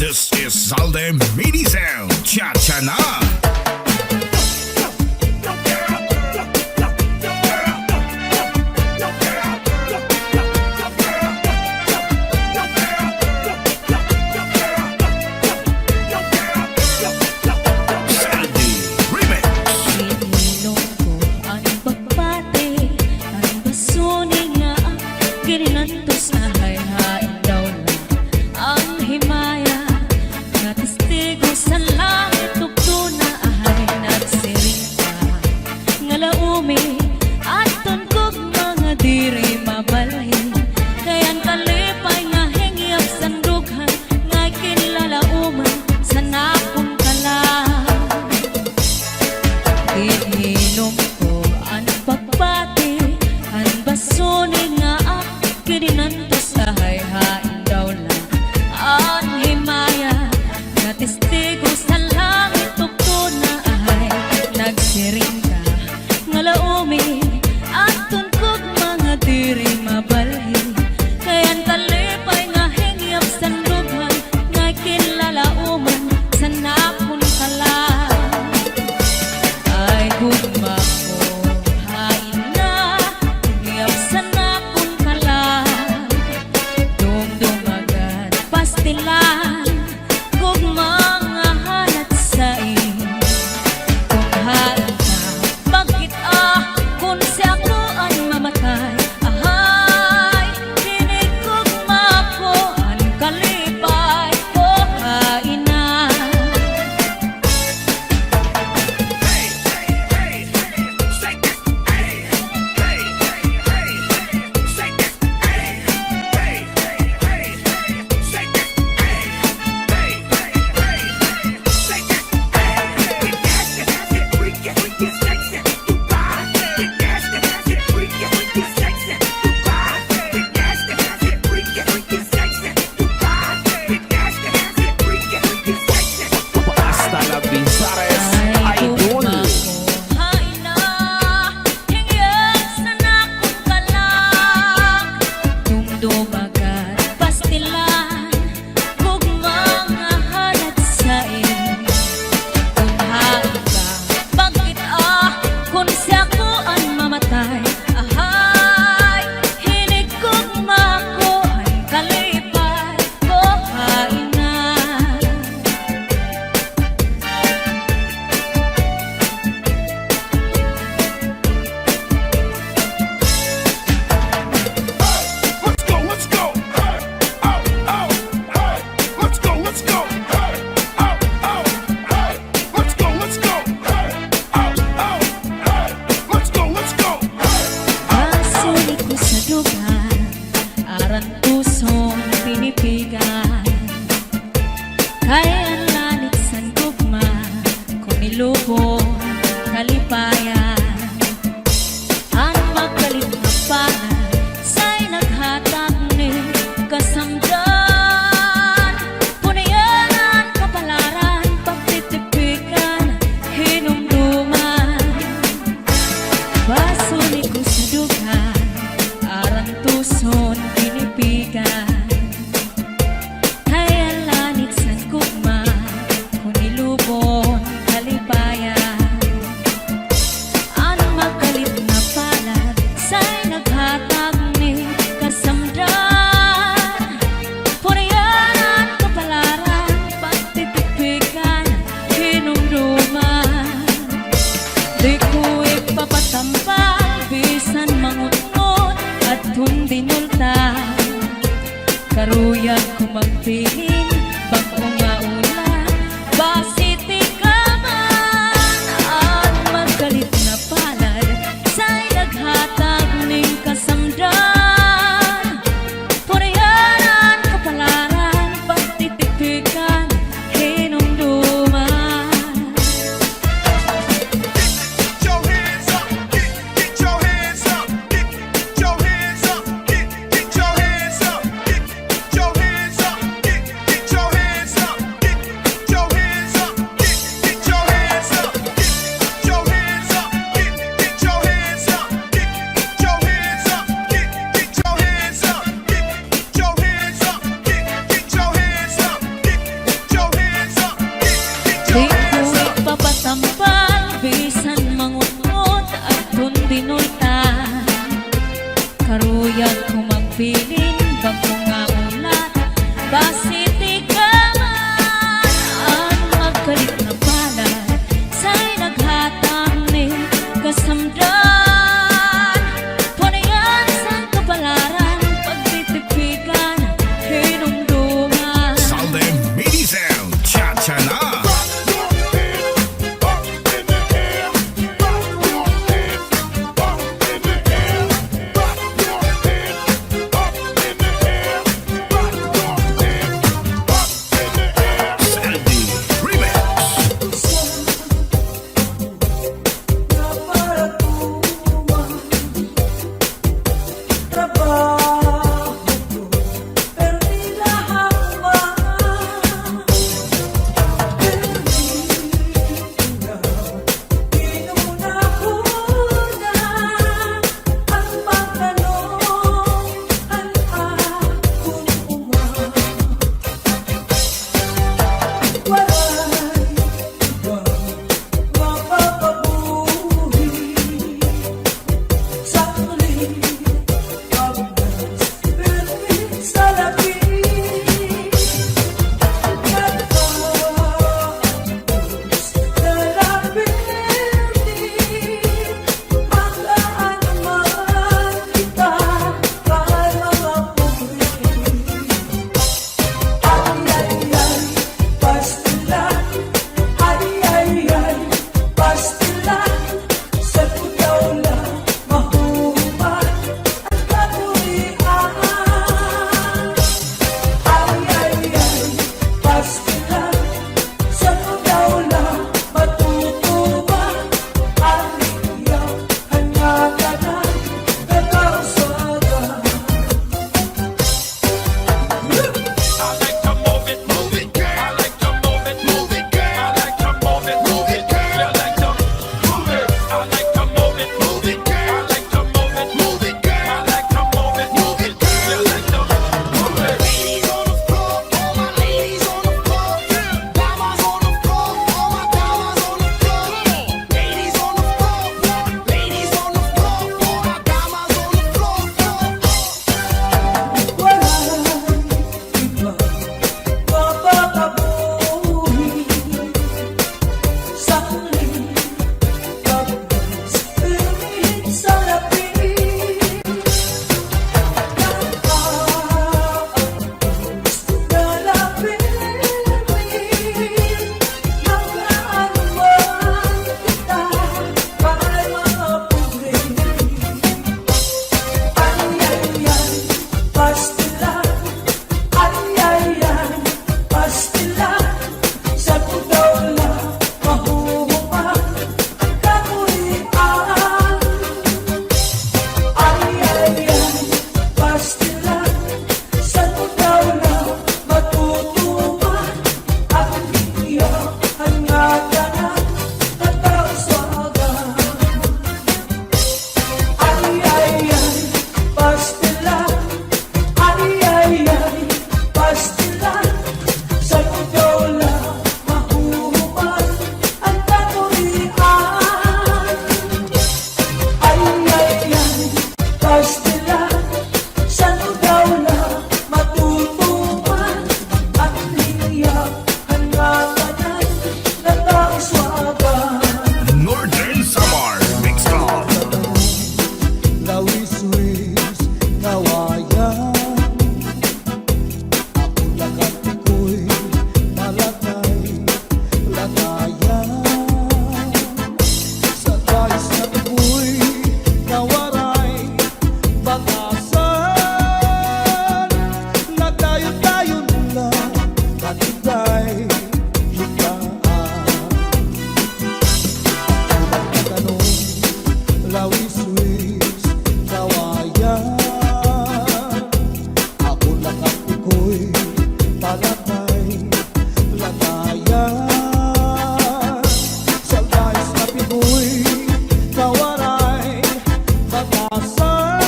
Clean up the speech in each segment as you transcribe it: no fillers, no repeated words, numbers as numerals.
This is Salde Mini Sound. Cha-cha na! Karuyag ko magpiling, bagong maulan, basiti ka man, at magkalit na palad, sa'y naghatag ning kasamdan. Punayanan, kapalaran, pagtitipikan, hinumduman. Get your hands up, get your hands up, get your hands up, get your hands up, get your hands up, get pagkungaulat basiti ka man ang magkalit na palad sa'y naghatang ni kasamdan punayan sa kapalaran pagtitipigan hinumduman Salde Mini Sound, cha-cha na. Saldi Remix. I like to move it, move it, girl. I like to move it, move it, girl. I like to move it, move it, girl. I like to move it. I like to move it, move it, girl. I like to move it, move it, girl. I like to move it, move it, girl. I like to move it. Ladies on the floor, all my ladies on the floor. Damas on the floor, all my damas on the floor. Ladies on the floor, ladies on the floor, all my damas on the floor. Northern Samar Mix Club. Lawis-wis, kawayan. Ako lakat ko'y malatay, latayan. Sa guys na ko'y kawaray, batasan. Nagdayon-dayon lang, katibay, higaan. Tanong, lawis-wis, kawayan. Ako lakat ko'y palatay, latayan. Sa guys na Pinoy, kawaray, batasan.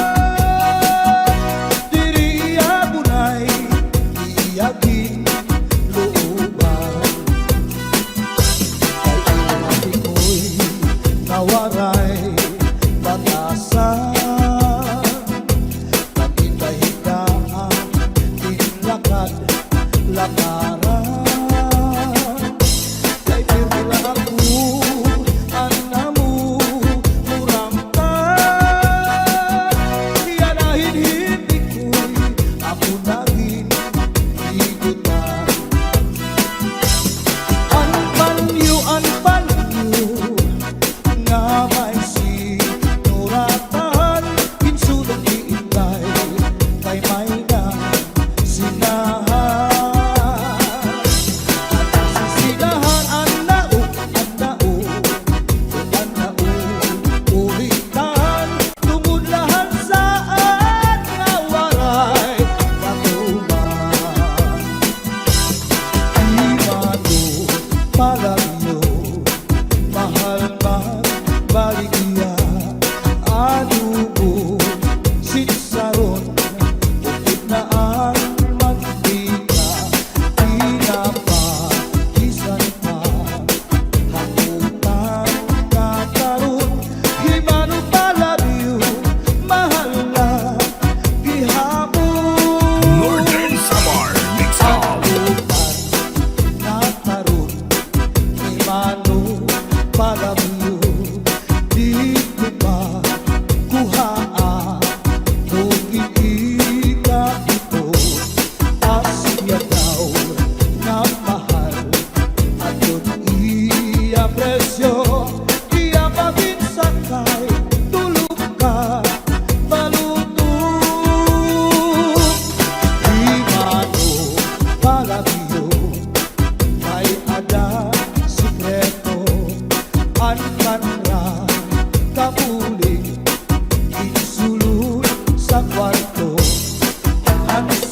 Diri abunay, iyagin, looban. Kay inati ko'y kawaray, batasan. Natindahigaan,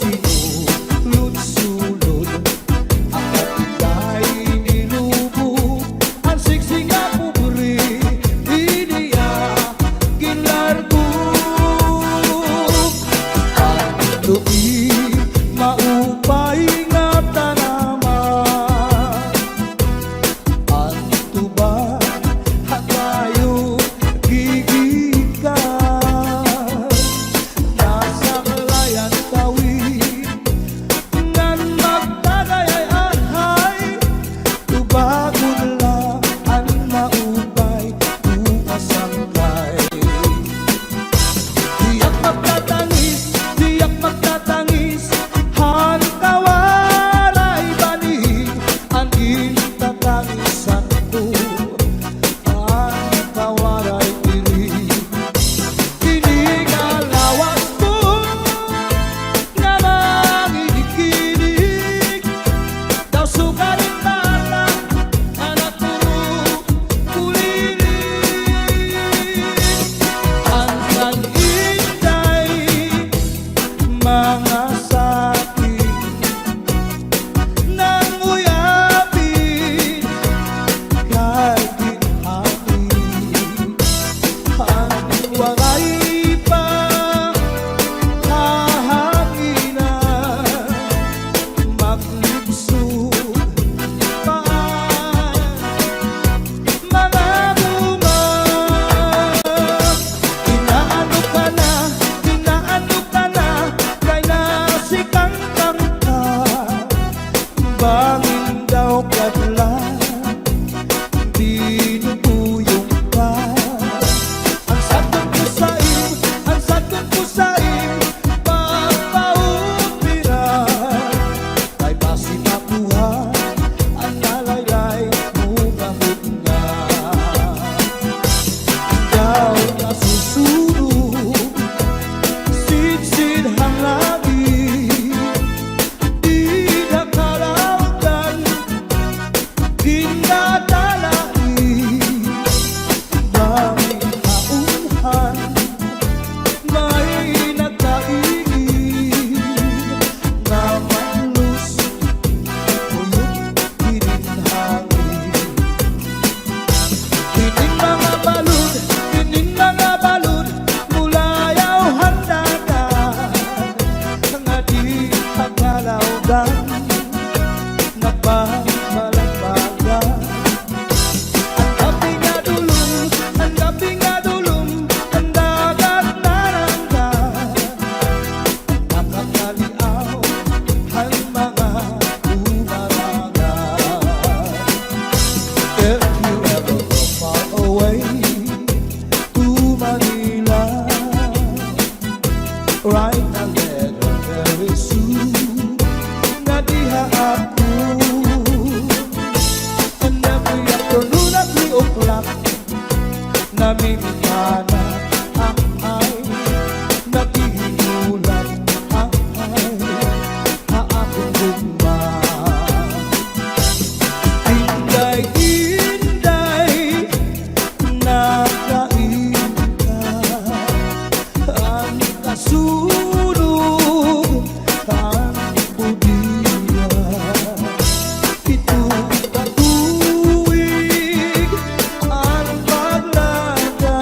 sinulod-sulod. Ang katigay nilubog, ang siksi nga pobre, iniya ginlargog. Ang tuig maupay nga tanaman, ang tuba hatayo gigikan. Nasa layan tawid ngan magdagayay-ahay, tubagod lang ang maupay umasanglay. Diyak magtatangis, diyak magtatangis, hantawaray balik ang intatangisan ko, hantawaray irig. Inigalawas mo na mangikinig, daw sugarin bala anak puro kulilig. Ang kag-inday mga sakit nang uyapin kay ginhangin. Ang waray pa hahanginan, maglibsog paan mga bunga. Inaano ka na, kay nasikang kangka, bangin daw kadlan, dinubuyong ka. Ang sakot ko sa'yo, pagpaupiran, kay basi makuha ang nalaylay mo gamot nga. Ikaw na susunod, sidsid hang lagi, di nakalautan, ginadalai. Daming haunhan, may nagkaigin, na malus, uyok hininhangin. Kining mga balud, mulayaw handagan, nga di pagkalawdan, nagbabalagbagan. Ang gabi nga dulum, ang dagat naranggan, nakakaliaw ang mga umarangan. If you ever go far away to Manila, write a letter very soon, nga diha ako. And every afternoon at 3 o'clock, namimigana ang ay, nagihinulat ang ay, haakong gugma. Inday-inday, nakain ka, ang kasunog, ang budiya. Ito katuwig ang paglaga,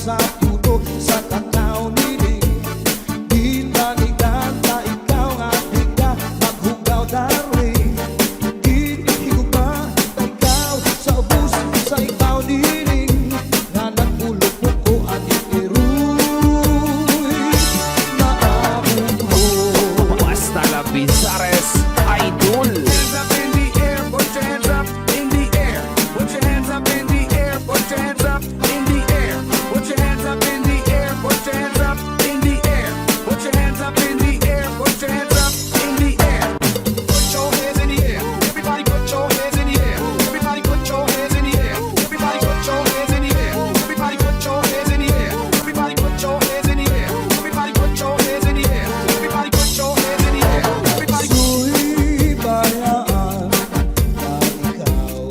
sa puno sa kakao nining Ginbalikan ta ikaw nga di ka maghugaw darling Higugma ta ikaw sa ubus sa ikaw nining Nga nagulog mo ko aning iruy na akong ho Basta la Bizares Idol. Hands up in the air, put your hands up in the air. Put your hands up in the air, put your hands up in the air. Put your hands up in the air, put your hands up in the air. Put your hands up in the air, put your hands up in the air. Put your hands in the air. Everybody put your hands in the air. Everybody put your hands in the air. Everybody put your hands in the air. Everybody put your hands in the air. Everybody put your hands in the air. Everybody put your hands in the air. Everybody put your hands in the air. Everybody Ako'y bayaan na ikaw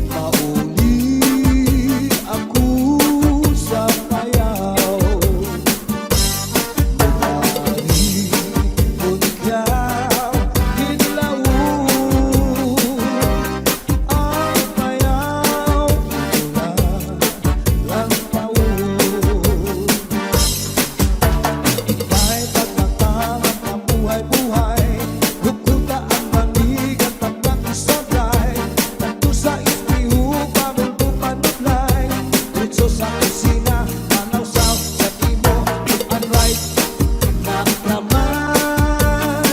Mauli ako sa payaw Bumari kung ikaw hinlawon Ang payaw mula lang taon Ika'y pagkatangat ang buhay-buhay Lukuta ang manig at tapat isoblay Tanto sa ispiho, pamulto panutlay Dito sa kusina, manaw sa timo Ang right na kamay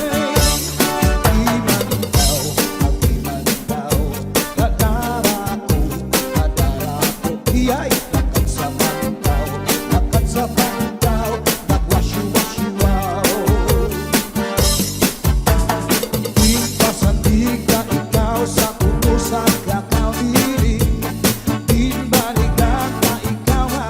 Di man ikaw, ang di man ikaw Kadara ko, Iya'y lakat sa pantaw Lakat sa pantaw Nagwasyo-wasyo-wow Tuwing pasandig ka ikaw sa puno sa kakao iling Binbalikan ka ikaw nga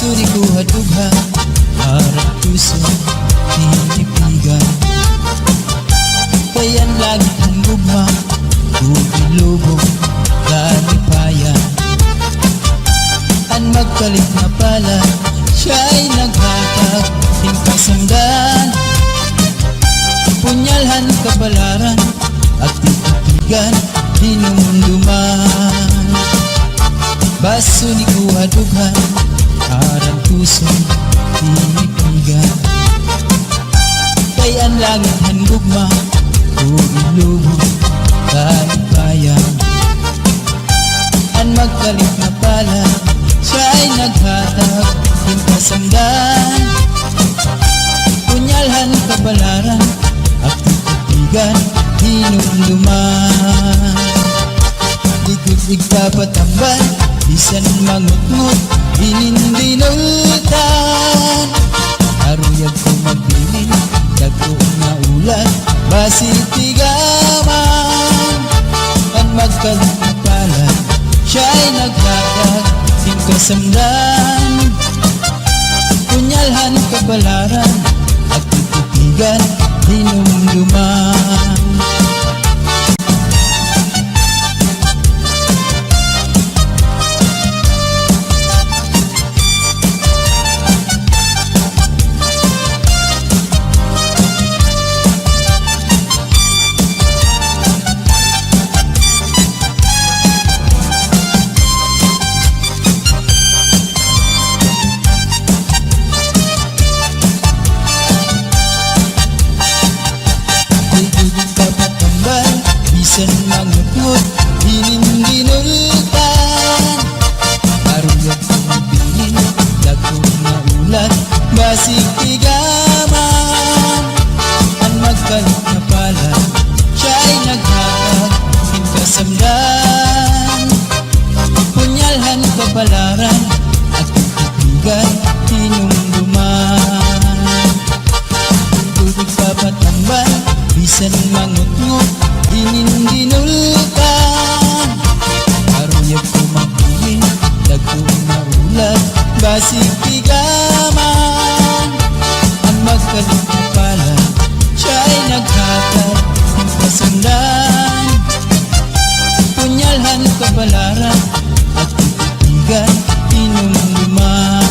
Baso di ko hadugha harap puso tinipigan. Kayan lagi kong gugma Bugilubog Kalipayan. An magkalit na pala siya'y naghatag Hingkasamdan Punyalhan kabalaran At titigan Dinumduman. Baso ni kuhadughan Arang kusong tinipigan. Kayan langit hangugma Bugilubog Kalipayan. An magkalit na pala siya'y naghatag Hingkasamdan Punyalhan kabalaran At titigan Dinumduman. Ikot igpapatambal Bisan mangutngot Inindinultan. Aruyag ko magbilin Dagko na ulan Basitigaman. Ang magkalit na pala siya'y naghatag Hingkasamdan Punyalhan kabalaran At titigan Dinumduman. Bisan mangutngot Inindinultan. Aruyag ko magbilin Dagko na ulan Basitigaman. Ang magkalit na pala siya'y naghatag Hingkasamdan Punyalhan kabalaran At titigan Dinumduman. Tubig papatambal Bisan mangutngot Inindinultan. Aruyag ko magbilin Dagko na ulan Basitigaman. Ang magkalit na pala siya'y naghatag Hingkasamdan Punyalhan kabalaran At titigan Dinumduman.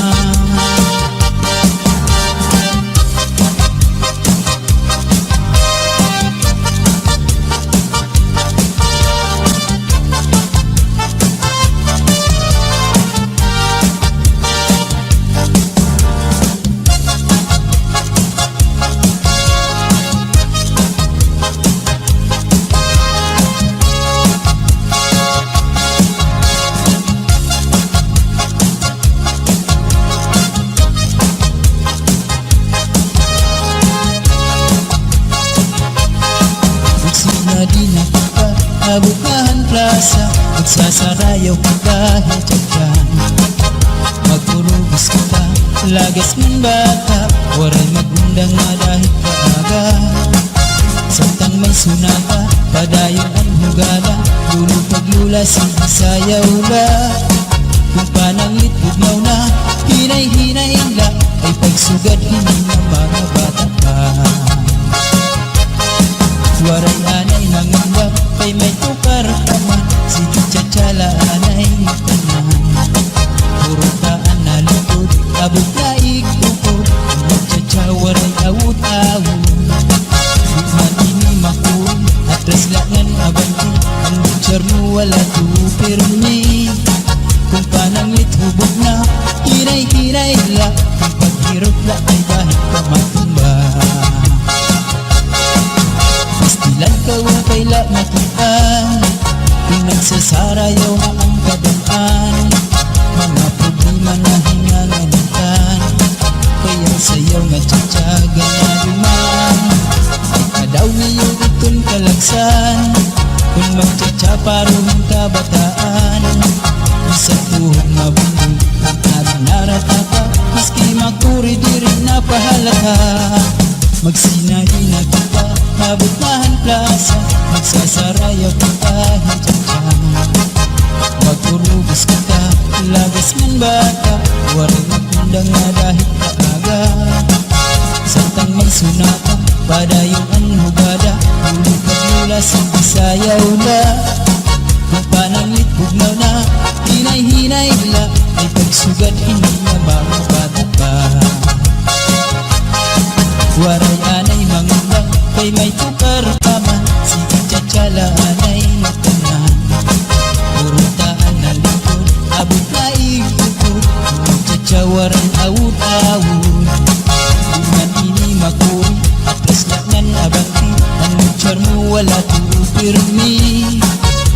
Di na kita Abukahan plaza Magsasarayaw ka dahil dyan. Magpurubos kita Lagas man bata Waray magundang na dahil kaaga. Samtang may sunata Padayon ang hugala Dulo paglula sayaw la. Kung pananglit bugnaw na Hinay-hinay la Ay pagsugad hindi na mga bata pa. Waray anay nanganggap Kay may tukar ka man Sige tsatsala anay tanan. Puro kaan na lukod Tabog na ikukod Magtsatsa waray awut-awut. Bukman ini makul Atras langan abanti Ang butcher mo wala tupirmi. Kung pananglit hubog na Hinay-hinay la Kung paghirot la ay bahit ka matumba. Pastilan ka upay la makitaan Kung nagsasarayaw nga ang kadaan. Mga problema na hinganganitan Kaya sayaw nga tsatsaga na duman. Kadaw niyo itong kalagsan Kung magtsatsaparo ng kabataan. Isang tuhog mabundog Ang naratata Maski makuri di rin napahalata. Magsinahina kita Mabutahan plaza Magsasarayaw kita Hintyan. Magpurubos kita Lagas man bata Waring magpundang sunatan Padayong ang hugada Ulit paglula sa Bisayaw na Kung pananglit bugnaw na Hinay-hinay la Ay pagsugat hindi na mabata pa Waray anay mangundang Kay may tukar paman Sige tsatsala anay natanan Purutaan na likod Abot na ikukod Tsatsawaran awud-awud Buman ini makuri Atras laknan abanti Ang mutsar mo wala tuupirmi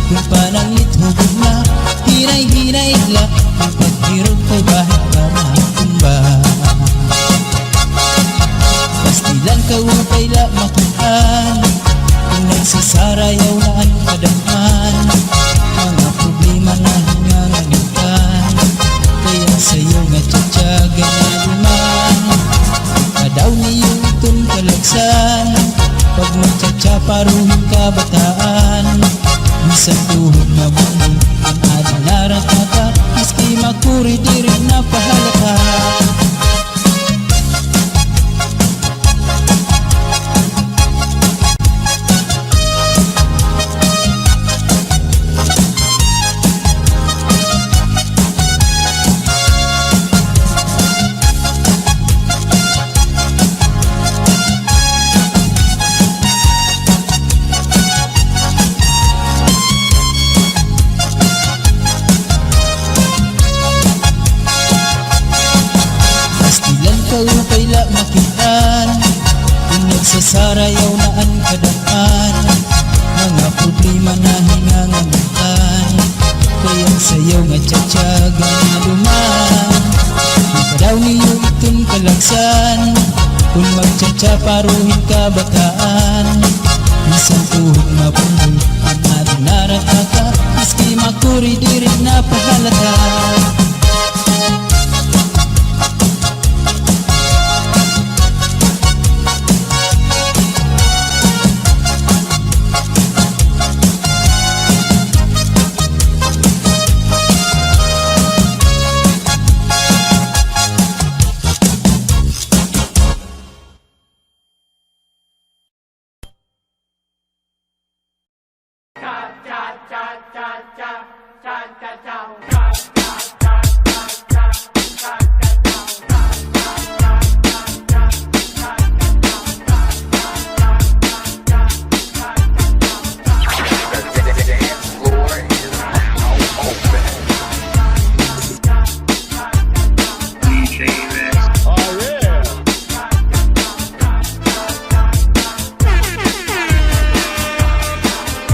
Kung pananglit hubog na Hinay-hinay la Kung paghirog kay bahit ka makumba Pastilan ka upay la makuhan Kung nagsasarayaw na ang kadaman Mga problema na hinganganitan Kaya sa'yo nga tsatsaga na luman Kadaw niyo itong kalagsan Pag magtsatsa paruhin ka bataan Minsan tuhod na bumi Ang adinarat na ka Maski makuri di rin na pahalata Upay la makitaan Kung nagsasarayaw na ang kadaan Mga problema na hinganganitan Kaya sayaw nga tsatsaga na luman Ikadaw niyo itong kalagsan Kung magtsatsa paruhin ka bataan Isang tuhog mapundol Ang ating narataka Maski makuri di rin na pahalata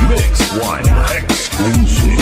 Mix One exclusive.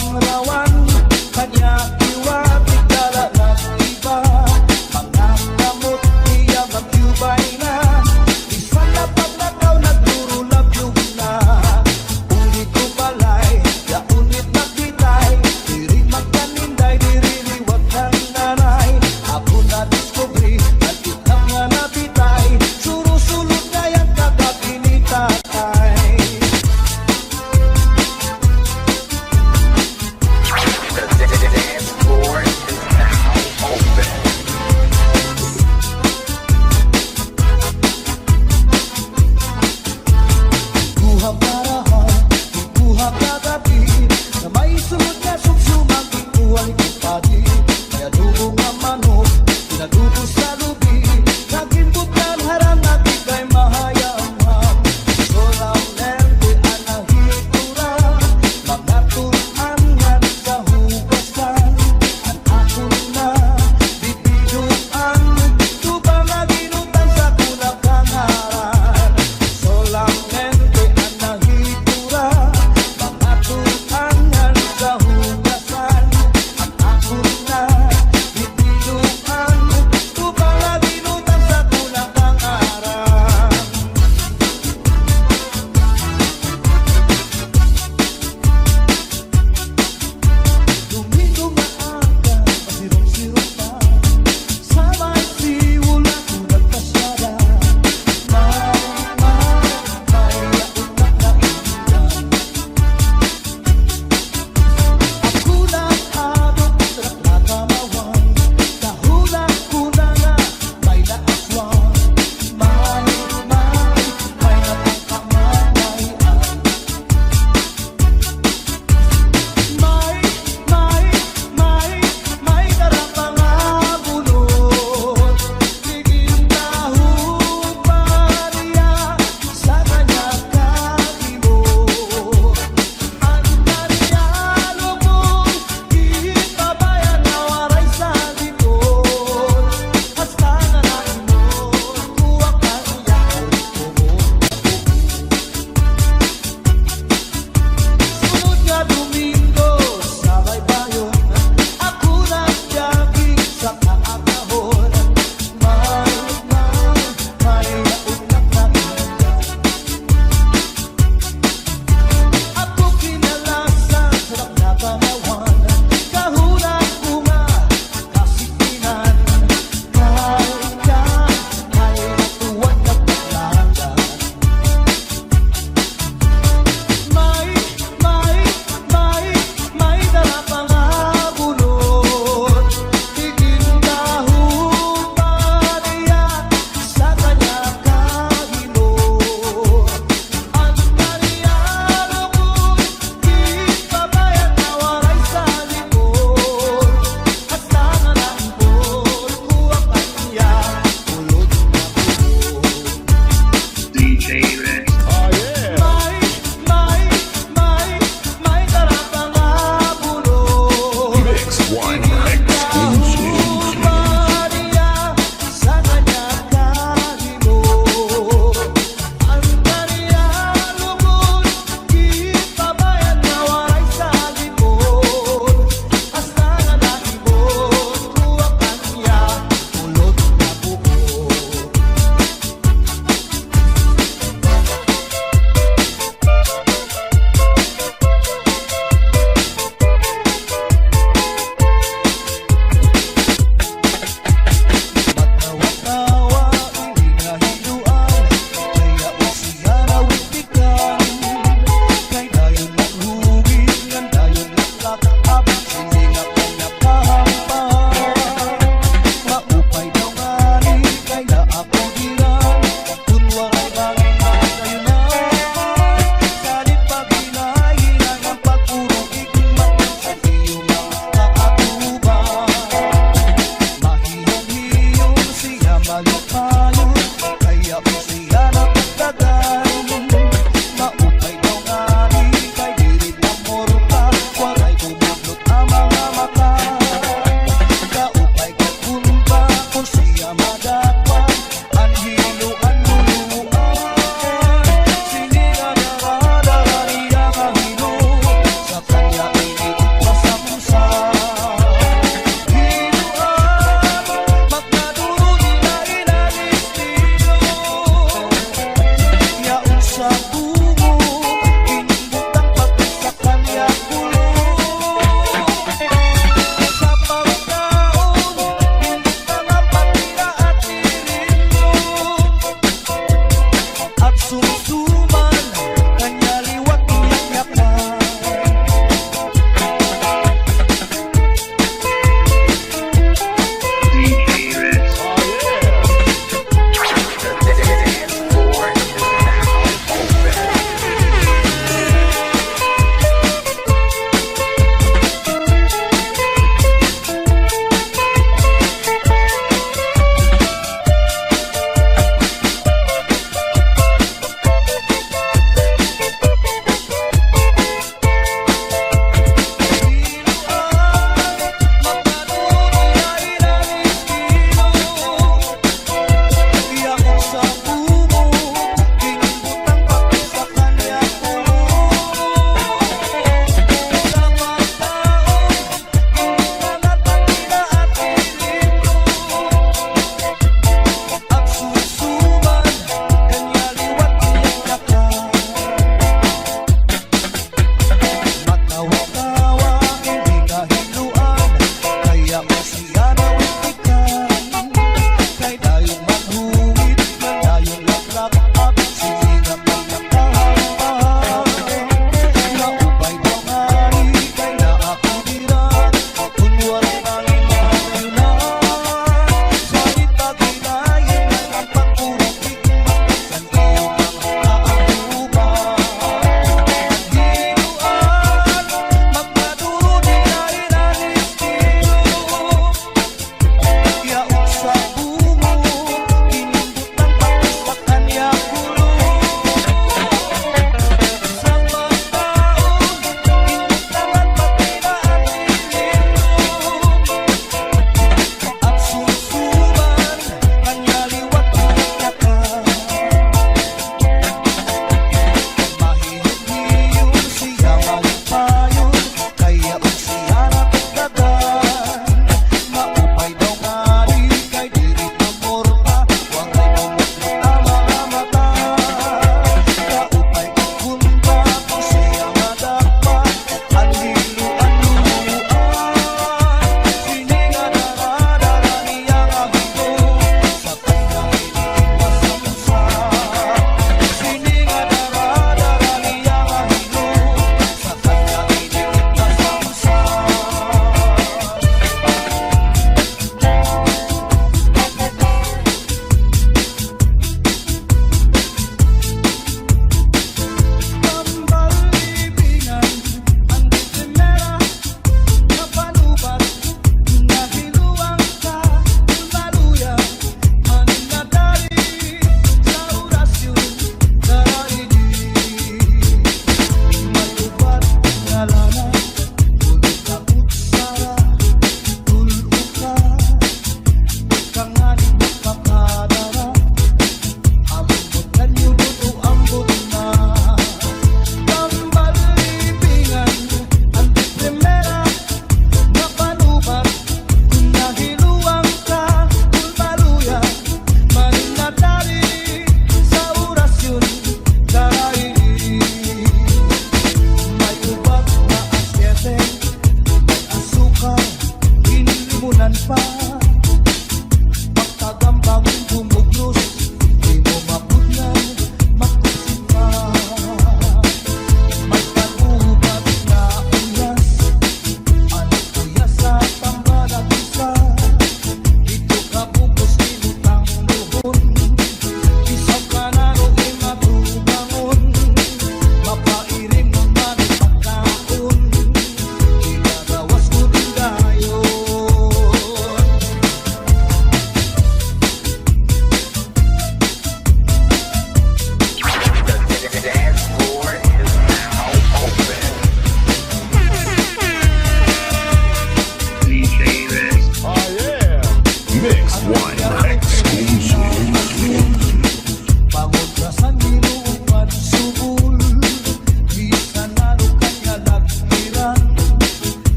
rawan kanya iwatig dala ng iba. Mga kamot niya mag-yubay na, isa na pagnakaw nagdurulab-lub na. Ulit ko balay, ya unit na kitay, diri magkaninday, diri liwat ng nanay. Ako na discovery, at itak nga napitay, surusulot nga yung kagabi ni tatay.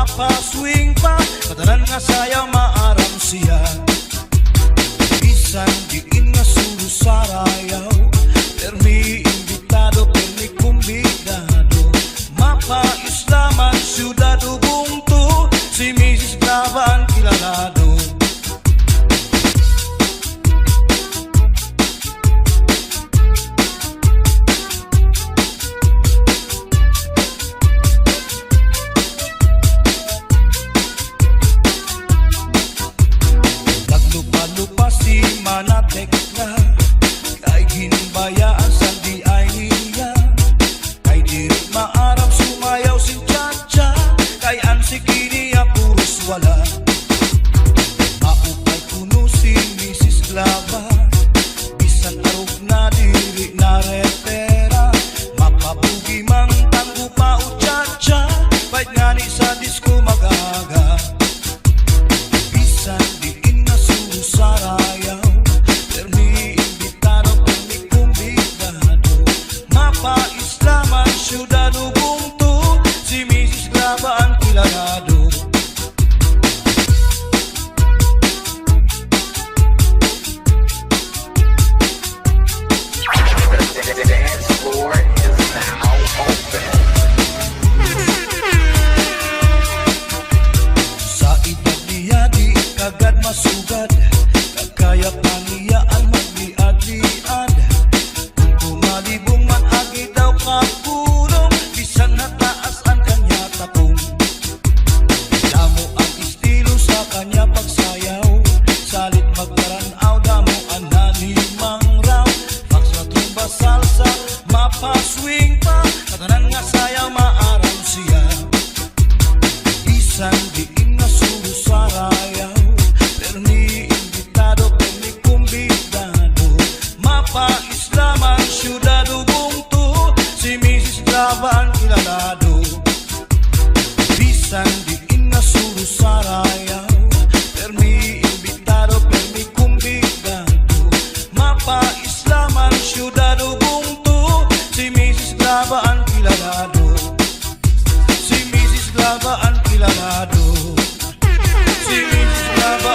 mapaswing pa, katanan nga sayaw maaram siya. Bisan diin nga suro sarayaw, permi imbitado, permi kumbidado, mapaislaman syudad ubuntu, si Mrs. Glava ang kilalado. Naglupa-lupa si Manatekla, kay ginbayaan sa di ay niya, kay diri maaram sumayaw si Chacha, kay ansikini puros wala. Maupay kuno si Mrs. Glava, bisan arog na diri na repera, mapabugi mang tanggo pa o Chacha, pahit nga ni sa disco magaga. Bisan diin na suro sarayaw, permi imbitado, permi kumbidado, mapaislaman syudad ubuntu, si Mrs. Glava ang kilalado. Dance floor is now open. Sa edad niya di kagad masugad, kagkaya pa niya ang magliad-liad. Kung tumalibong man agi daw kapulong, bisan nataas ang kanya tapong. Damo ang estilo sa kanya pagsayaw, salit magkaranaw, damo ang nalimang raw. Faksa, trumba, salsa, mapaswing pa, katanan nga sayaw maaram siya. Bisan diin na suro sarayaw, permi imbitado, permi kumbidado, mapaislaman syudad ubuntu, si Mrs. Glava ang kilalado. Bisan diin na suro sarayaw, permi imbitado, permi kumbidado, mapaislaman syudad ubuntu, si Mrs. Glava ang kilalado. Si Mrs. Glava ang kilalado. Si Mrs. Glava